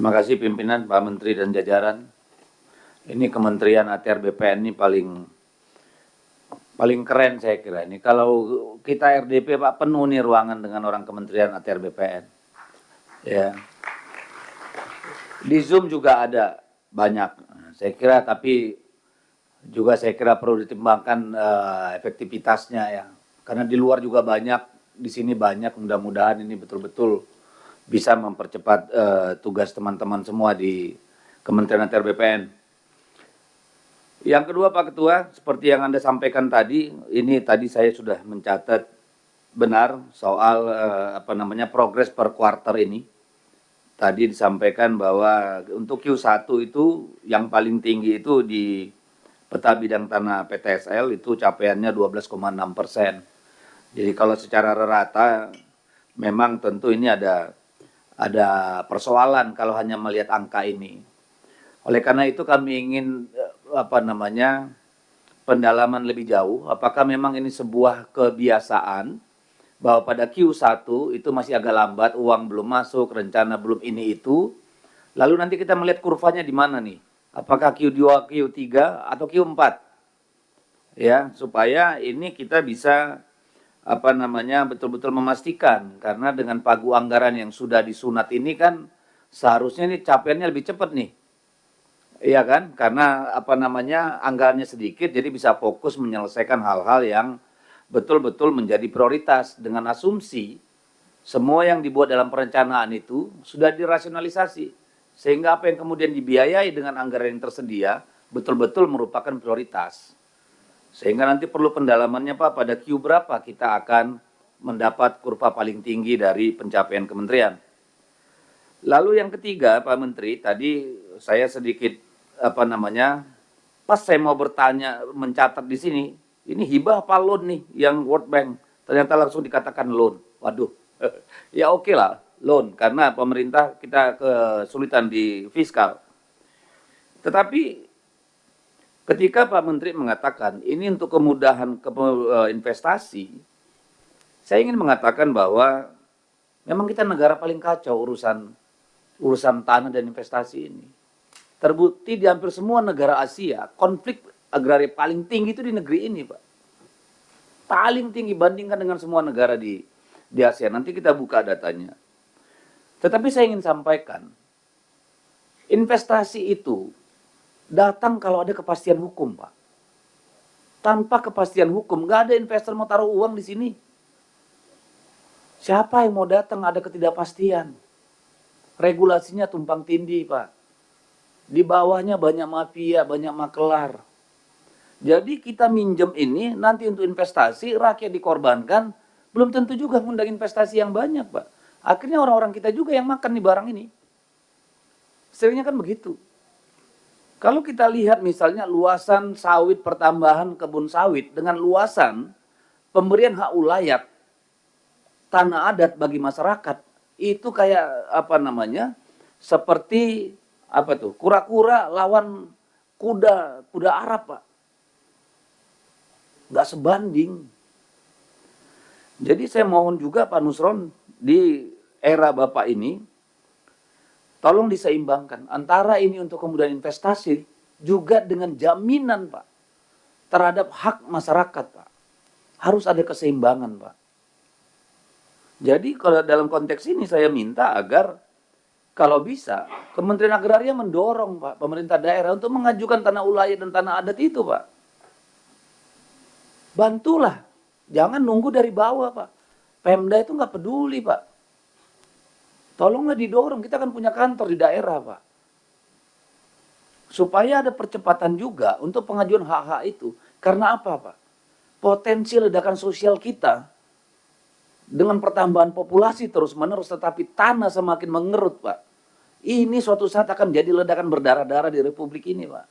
Terima kasih pimpinan Pak Menteri dan jajaran. Ini Kementerian ATR BPN ini paling keren saya kira ini. Kalau kita RDP Pak penuh nih ruangan dengan orang Kementerian ATR BPN. Ya. Di Zoom juga ada banyak. Saya kira tapi juga saya kira perlu ditimbangkan efektivitasnya ya. Karena di luar juga banyak, di sini banyak, mudah-mudahan ini betul-betul bisa mempercepat tugas teman-teman semua di Kementerian ATR BPN. Yang kedua Pak Ketua, seperti yang Anda sampaikan tadi, ini tadi saya sudah mencatat benar soal progres per kuarter ini. Tadi disampaikan bahwa untuk Q1 itu yang paling tinggi itu di peta bidang tanah PTSL itu capaiannya 12,6%. Jadi kalau secara rata memang tentu ini ada persoalan kalau hanya melihat angka ini. Oleh karena itu kami ingin pendalaman lebih jauh, apakah memang ini sebuah kebiasaan bahwa pada Q1 itu masih agak lambat, uang belum masuk, rencana belum ini itu, lalu nanti kita melihat kurvanya di mana nih, apakah Q2, Q3, atau Q4, ya, supaya ini kita bisa betul-betul memastikan, karena dengan pagu anggaran yang sudah disunat ini kan seharusnya ini capaiannya lebih cepat nih. Iya kan? Karena anggarannya sedikit jadi bisa fokus menyelesaikan hal-hal yang betul-betul menjadi prioritas dengan asumsi semua yang dibuat dalam perencanaan itu sudah dirasionalisasi. Sehingga apa yang kemudian dibiayai dengan anggaran yang tersedia betul-betul merupakan prioritas. Sehingga nanti perlu pendalamannya Pak, pada Q berapa kita akan mendapat kurva paling tinggi dari pencapaian kementerian. Lalu yang ketiga Pak Menteri, tadi saya sedikit pas saya mau bertanya, mencatat di sini, ini hibah apa loan nih yang World Bank, ternyata langsung dikatakan loan. Waduh, ya oke lah loan, karena pemerintah kita kesulitan di fiskal. Tetapi ketika Pak Menteri mengatakan ini untuk kemudahan investasi, saya ingin mengatakan bahwa memang kita negara paling kacau urusan tanah dan investasi ini. Terbukti di hampir semua negara Asia, konflik agraria paling tinggi itu di negeri ini, Pak. Paling tinggi bandingkan dengan semua negara di Asia. Nanti kita buka datanya. Tetapi saya ingin sampaikan, investasi itu datang kalau ada kepastian hukum, Pak. Tanpa kepastian hukum, nggak ada investor mau taruh uang di sini. Siapa yang mau datang ada ketidakpastian. Regulasinya tumpang tindih, Pak. Di bawahnya banyak mafia, banyak makelar. Jadi kita minjem ini nanti untuk investasi, rakyat dikorbankan, belum tentu juga mengundang investasi yang banyak, Pak. Akhirnya orang-orang kita juga yang makan di barang ini. Seringnya kan begitu. Kalau kita lihat misalnya luasan sawit pertambahan kebun sawit dengan luasan pemberian hak ulayat tanah adat bagi masyarakat, itu kayak seperti kura-kura lawan kuda Arab, Pak. Nggak sebanding. Jadi saya mohon juga Pak Nusron, di era Bapak ini, tolong diseimbangkan antara ini untuk kemudahan investasi juga dengan jaminan, Pak, terhadap hak masyarakat, Pak. Harus ada keseimbangan, Pak. Jadi kalau dalam konteks ini saya minta agar kalau bisa, Kementerian Agraria mendorong, Pak, pemerintah daerah untuk mengajukan tanah ulayat dan tanah adat itu, Pak. Bantulah, jangan nunggu dari bawah, Pak. Pemda itu nggak peduli, Pak. Tolonglah didorong, kita kan punya kantor di daerah, Pak. Supaya ada percepatan juga untuk pengajuan hak-hak itu. Karena apa, Pak? Potensi ledakan sosial kita dengan pertambahan populasi terus-menerus, tetapi tanah semakin mengerut, Pak. Ini suatu saat akan jadi ledakan berdarah-darah di Republik ini, Pak.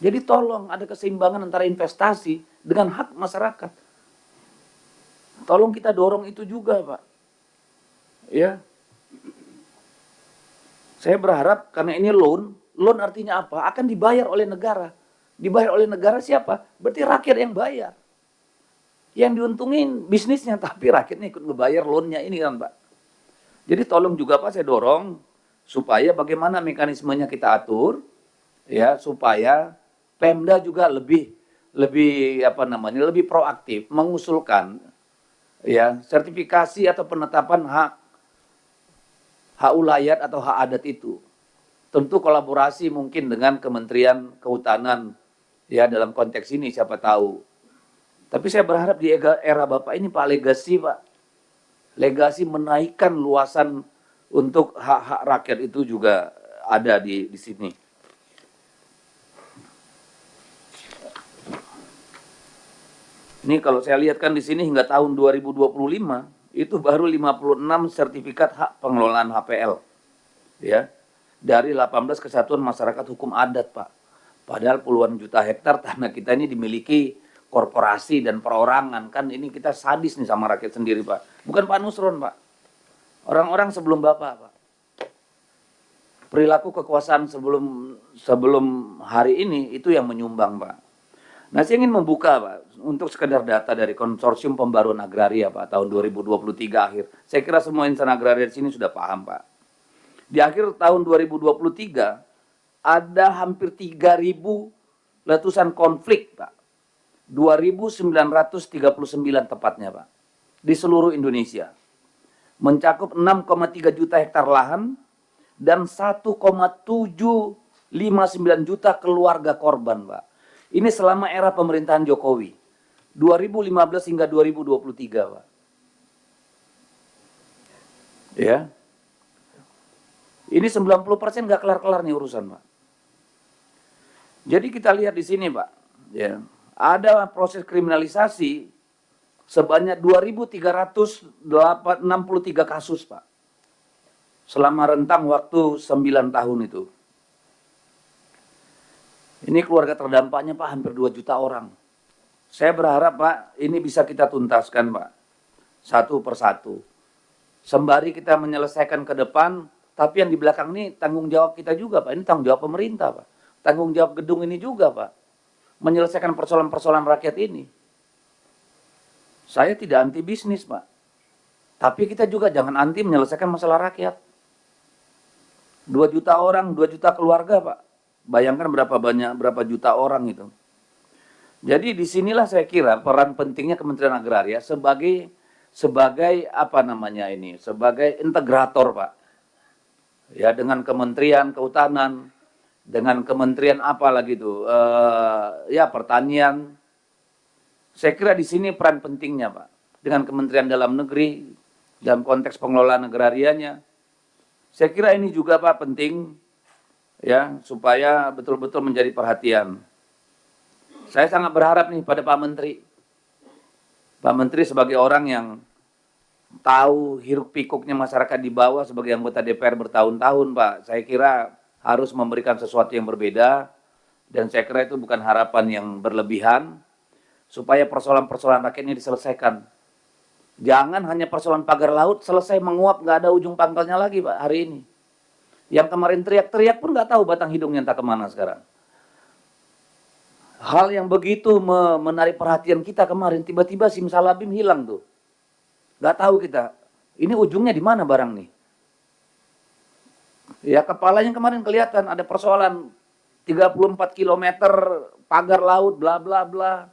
Jadi tolong ada keseimbangan antara investasi dengan hak masyarakat. Tolong kita dorong itu juga, Pak. Ya. Saya berharap karena ini loan artinya apa? Akan dibayar oleh negara. Dibayar oleh negara siapa? Berarti rakyat yang bayar. Yang diuntungin bisnisnya, tapi rakyatnya ikut ngebayar loannya ini kan, Pak. Jadi tolong juga Pak, saya dorong supaya bagaimana mekanismenya kita atur, ya, supaya Pemda juga lebih proaktif mengusulkan, ya, sertifikasi atau penetapan hak ulayat atau hak adat itu. Tentu kolaborasi mungkin dengan Kementerian Kehutanan, ya, dalam konteks ini siapa tahu. Tapi saya berharap di era Bapak ini Pak, legasi menaikkan luasan untuk hak-hak rakyat itu juga ada di sini. Ini kalau saya lihat kan di sini hingga tahun 2025 itu baru 56 sertifikat hak pengelolaan HPL, ya, dari 18 kesatuan masyarakat hukum adat Pak. Padahal puluhan juta hektar tanah kita ini dimiliki korporasi dan perorangan, kan ini kita sadis nih sama rakyat sendiri Pak. Bukan Pak Nusron Pak, orang-orang sebelum Bapak Pak. Perilaku kekuasaan sebelum hari ini itu yang menyumbang Pak. Nah, saya ingin membuka Pak, untuk sekedar data dari Konsorsium Pembaruan Agraria Pak, tahun 2023 akhir. Saya kira semua insan agraria di sini sudah paham Pak. Di akhir tahun 2023 ada hampir 3.000 letusan konflik Pak. 2.939 tepatnya Pak, di seluruh Indonesia. Mencakup 6,3 juta hektar lahan dan 1,759 juta keluarga korban Pak. Ini selama era pemerintahan Jokowi, 2015 hingga 2023 Pak. Ya. Ini 90% nggak kelar-kelar nih urusan Pak. Jadi kita lihat di sini Pak, ya, ada proses kriminalisasi sebanyak 2.363 kasus Pak, selama rentang waktu 9 tahun itu. Ini keluarga terdampaknya Pak hampir 2 juta orang. Saya berharap Pak, ini bisa kita tuntaskan Pak, satu persatu. Sembari kita menyelesaikan ke depan, tapi yang di belakang ini tanggung jawab kita juga Pak, ini tanggung jawab pemerintah Pak. Tanggung jawab gedung ini juga Pak, menyelesaikan persoalan-persoalan rakyat ini. Saya tidak anti bisnis Pak, tapi kita juga jangan anti menyelesaikan masalah rakyat. 2 juta orang, 2 juta keluarga Pak. Bayangkan berapa juta orang itu. Jadi disinilah saya kira peran pentingnya Kementerian Agraria sebagai sebagai integrator Pak. Ya, dengan Kementerian Kehutanan, dengan kementerian apa lagi tuh, ya, pertanian. Saya kira di sini peran pentingnya Pak, dengan Kementerian Dalam Negeri dalam konteks pengelolaan agrarianya. Saya kira ini juga Pak penting, ya, supaya betul-betul menjadi perhatian. Saya sangat berharap nih pada Pak Menteri. Pak Menteri sebagai orang yang tahu hiruk pikuknya masyarakat di bawah sebagai anggota DPR bertahun-tahun Pak, saya kira harus memberikan sesuatu yang berbeda, dan saya kira itu bukan harapan yang berlebihan, supaya persoalan-persoalan rakyat ini diselesaikan. Jangan hanya persoalan pagar laut selesai menguap, nggak ada ujung pangkalnya lagi Pak hari ini. Yang kemarin teriak-teriak pun nggak tahu batang hidungnya entah kemana sekarang. Hal yang begitu menarik perhatian kita kemarin, tiba-tiba simsalabim hilang tuh. Nggak tahu kita, ini ujungnya di mana barang nih. Ya, kepalanya kemarin kelihatan ada persoalan 34 km pagar laut, bla bla bla.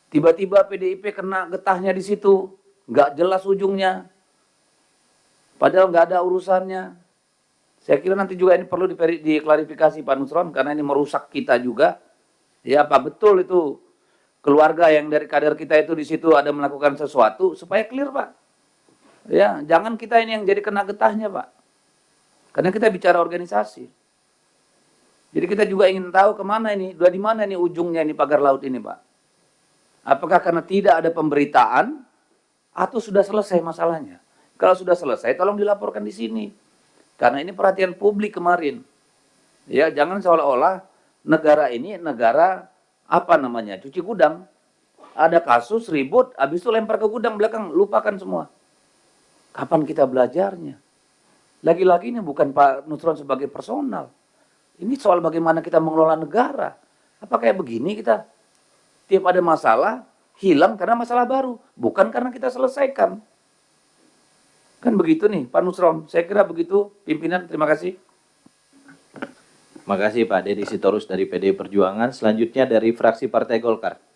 Tiba-tiba PDIP kena getahnya di situ, nggak jelas ujungnya. Padahal nggak ada urusannya. Saya kira nanti juga ini perlu diklarifikasi Pak Nusron, karena ini merusak kita juga. Ya, apa betul itu keluarga yang dari kader kita itu di situ ada melakukan sesuatu, supaya clear Pak. Ya, jangan kita ini yang jadi kena getahnya Pak. Karena kita bicara organisasi. Jadi kita juga ingin tahu kemana ini, di mana ini ujungnya ini pagar laut ini Pak. Apakah karena tidak ada pemberitaan atau sudah selesai masalahnya? Kalau sudah selesai, tolong dilaporkan di sini. Karena ini perhatian publik kemarin. Ya, jangan seolah-olah negara ini negara cuci gudang. Ada kasus ribut, habis itu lempar ke gudang belakang, lupakan semua. Kapan kita belajarnya? Lagi-lagi ini bukan Pak Nusron sebagai personal. Ini soal bagaimana kita mengelola negara. Apa kayak begini kita? Tiap ada masalah, hilang karena masalah baru. Bukan karena kita selesaikan. Kan begitu nih, Pak Nusron. Saya kira begitu, pimpinan. Terima kasih. Terima kasih Pak Deddy Sitorus dari PDI Perjuangan. Selanjutnya dari fraksi Partai Golkar.